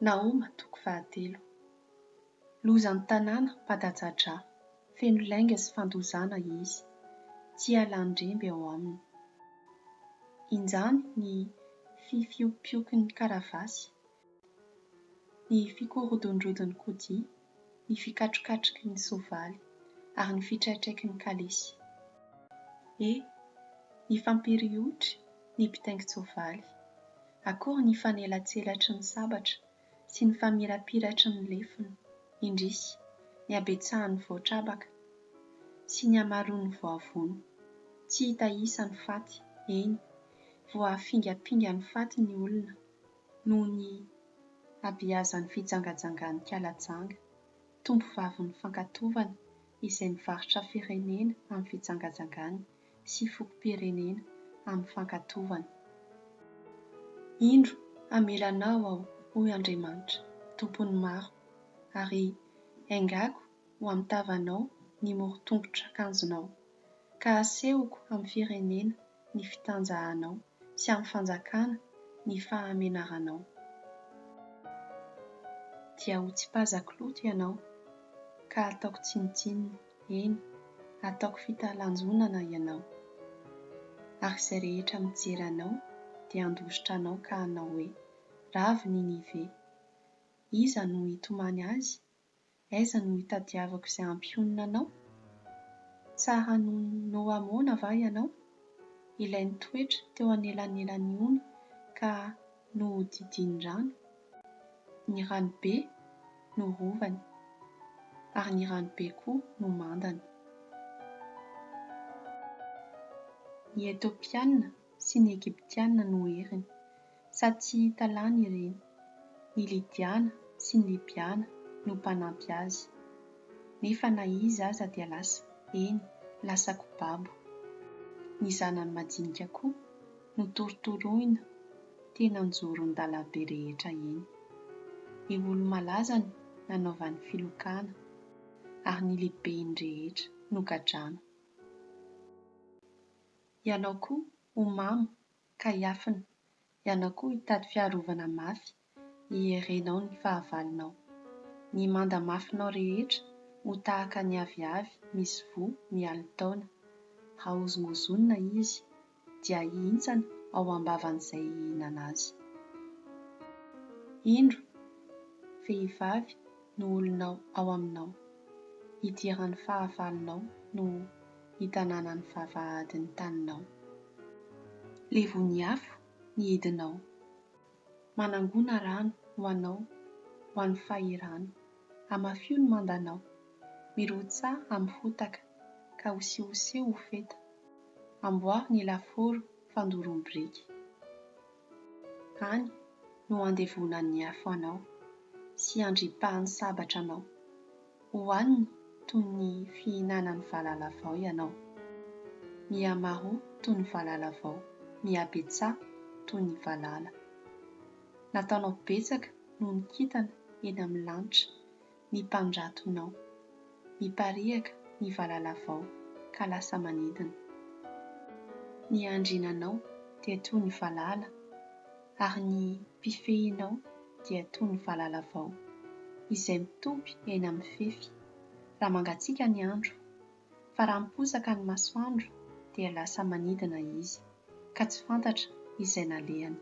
Naoma toko 3. Lozan'ny tanàna Mpadatsatra, feno lainga sy fandozana izy, tia landremby ao aminy. Injany ny fifiopiokin'ny karavasy, ny fikorodondrodon'ny kodia, ny fikatrokatroky ny soavaly, ary ny fitraitraikin'ny kalesy. Ny fampirihotry, ny mpitaingi-tsoavaly, akory ny fanelatselatry ny sabatra sy ny famirapiratry ny lefiny, indrisy ny abetsahan'ny voatrabaka sy ny amaroan'ny voavono. Tsy hita isa ny faty, eny, voafingapinga ny faty ny olona noho ny abeazan'ny fijangajangany kalajanga, tombo vavin'ny fankatovana izay mivarotra firenena amin'ny fijangajangany sy fokom-pirenena amin'ny fankatovana. Indro amelanao aho, hoy Andriamanitra, tompony maro, ary haingako ho amtavanao ny morotongotra-kanjonao, ka asehoko amin'ny firenena ny fitanjahanao sy amin'ny fanjakana ny fahamenaranao. Dia ho tsipazako loto ianao, ka ataoko tsinotsinona, eny, ataoko fitalanjonana ianao. Ary izay rehetra mijery anao dia handositra anao ka hanao hoe: ravy Ninive, iza no hitomany azy? Aiza no hitadiavako izay hampionona anao? Tsara no Noamoana va ianao? Ilay nitoetra teo anelanelan'ny ony ka nodidin-drano. Ny ranobe no rovany, ary ny ranobe koa no mandany. Ny Etiopiana sy ny Egyptiana no heriny, sady tsy hita lany ireny. Ny Lidiana sy ny Libiana no mpanampy azy. Nefa na iza aza dia lasa, eny, lasa kobabo. Ny zanany madinika koa no torotoroina tena anjoron-dalambe rehetra eny. Ny olo-malazany nanaovany filokana, ary ny lehibeiny rehetra no gadrana. Ianao koa ho mamo ka hiafina, ianao koa hitady fiarovana mafy, hierenao ny fahavalonao. Ny manda-mafinao rehetra ho tahaka ny aviavy misy voa mihaly taona. Raha ozongozonina izy, dia hihintsana ao ambavan'izay hihinana azy. Indro, vehivavy no olonao ao aminao, hidiran'ny fahavalonao no hitanànan'ny vavahadin'ny taninao. Levony afo ny hidinao, manangona rano ho anao, ho an'ny fahirana, hamafio ny mandanao, mirotsà amin'ny fotaka ka hosehoseho ho feta, amboary ny laforo fandorom-biriky. Any no andevonan'ny afo anao, sy andripahan'ny sabatra anao, hohaniny toy ny fihinanan'ny valalavao ianao, mihamaro toy ny valalavao, mihabetsà toy ny valala. Nataonao betsaka noho ny kintana eny amin'ny lanitra, ny mpandratonao, miparihaka ny valalavao ka lasa manidina. Ny andrinanao dia toy ny valala, ary ny mpifehinao dia toy ny valalavao, izay mitoby eny amin'ny fefy raha mangatsiaka ny andro, fa raha miposaka ny masoandro dia lasa manidina izy, ka tsy fantatra izay nalehany.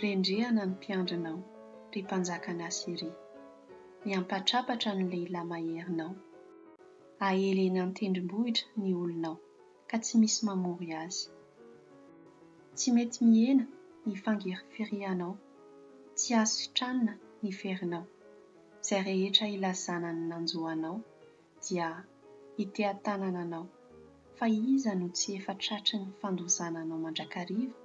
Rendrehana ny mpiandrinao, ry mpanjakan'ny Asiria, miampatrapatra ny lehilahy maherinao, ahely eny an-tendrombohitra ny olonao, ka tsy misy mamory azy. Tsy mety mihena ny fangirifirianao, tsy azo sitranina ny ferinao. Izay rehetra ilazana ny nanjoanao dia itehan-tanana anao, fa iza no tsy efa tratry ny fandozananao mandrakariva